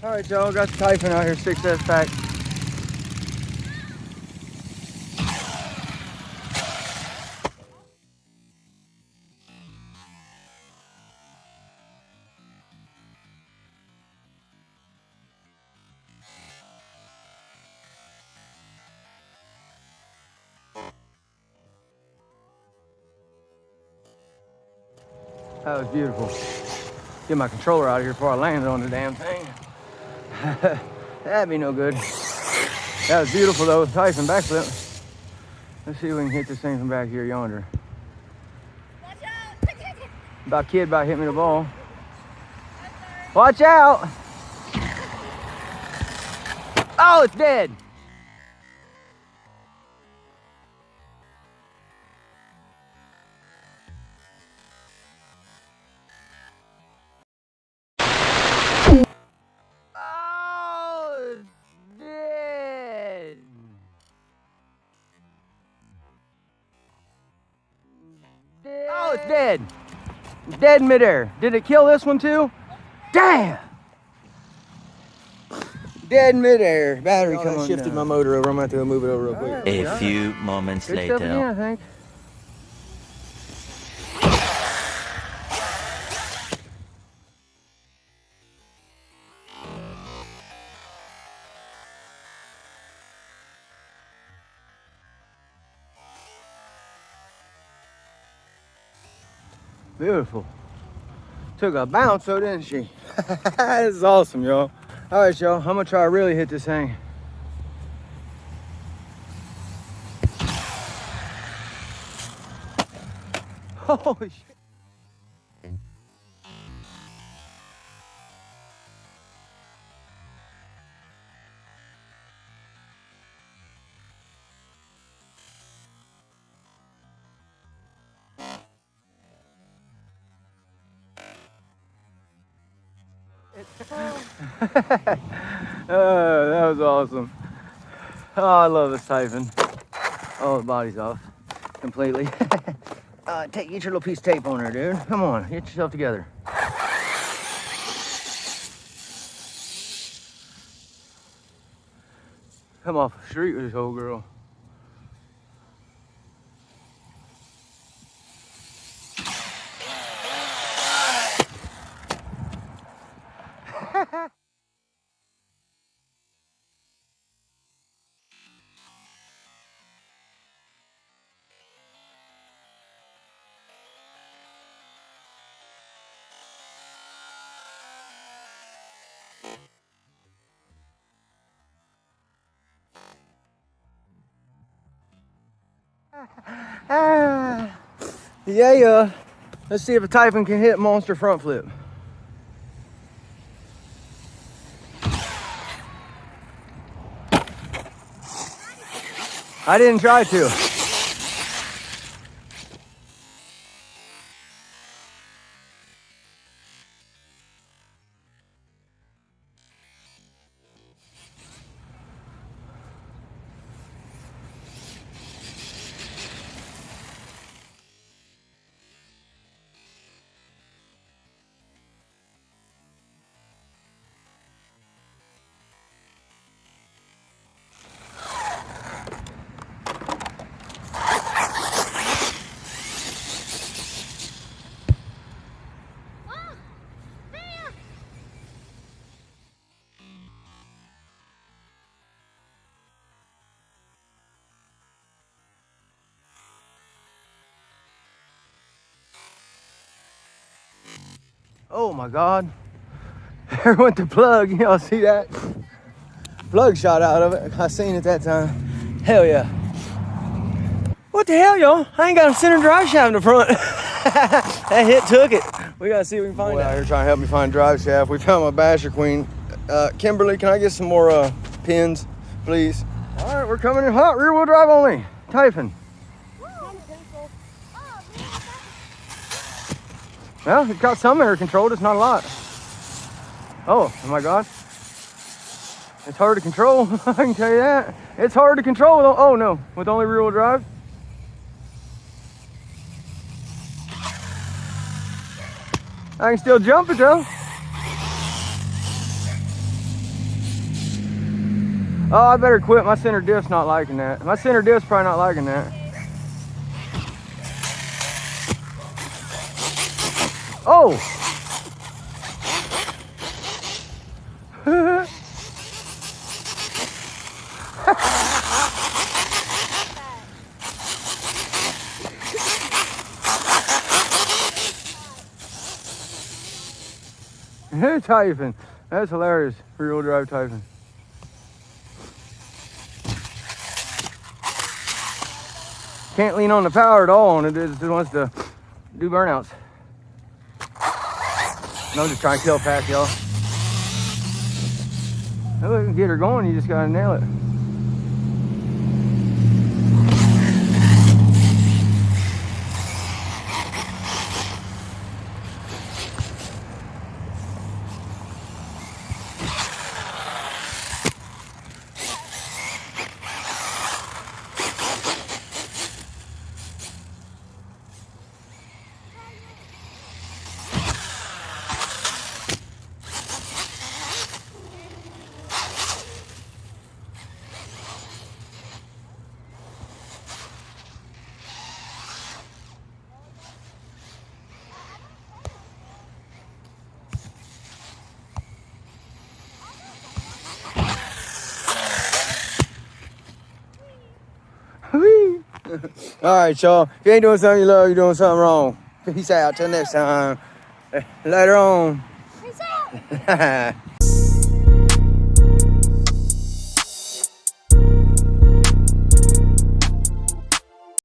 All right, y'all, got the Typhon out here, 6S pack. That was beautiful. Get my controller out of here before I landed on the damn thing. That'd be no good. That was beautiful though, Typhon backflip. Let's see if we can hit this thing from back here yonder. Watch out! About kid about hit me the ball. Watch out! Oh, it's dead. Oh, it's dead. Oh, it's dead. It's dead in midair. Did it kill this one too? Damn! Dead in midair. Battery coming on. Shifted my motor over. I'm gonna have to go move it over real quick. Right, A few moments good later. stuff again, I think. Beautiful. Took a bounce though, didn't she? This is awesome, y'all. All right, y'all, I'm gonna try to really hit this thing. Holy shit. That was awesome. Oh, I love this Typhon. Oh, the body's off completely. Get your little piece of tape on there, dude. Come on, get yourself together. Come off the street with this old girl. Yeah. Let's see if a Typhon can hit monster front flip. I didn't try to. Oh my God. There went the plug. Y'all see that? Plug shot out of it. I seen it that time. Hell yeah. What the hell, y'all? I ain't got a center drive shaft in the front. That hit took it. We gotta see if we can find it. Out here trying to help me find drive shaft. We found my basherqueen. Kimberly, can I get some more pins, please? All right, we're coming in hot. Rear wheel drive only. Typhon. Well, it's got some air control, just not a lot. Oh my God. It's hard to control, I can tell you that. It's hard to control, oh no, with only rear wheel drive. I can still jump it though. Oh, I better quit. My center diff's not liking that. My center diff's probably not liking that. Oh! Typhon. That's hilarious. Rear-wheel drive Typhon. Can't lean on the power at all, and it just wants to do burnouts. No, just trying to kill a pack, y'all. Look, get her going, you just gotta nail it. All right, y'all. If you ain't doing something you love, you're doing something wrong. Peace out. Till next time. Later on. Peace out.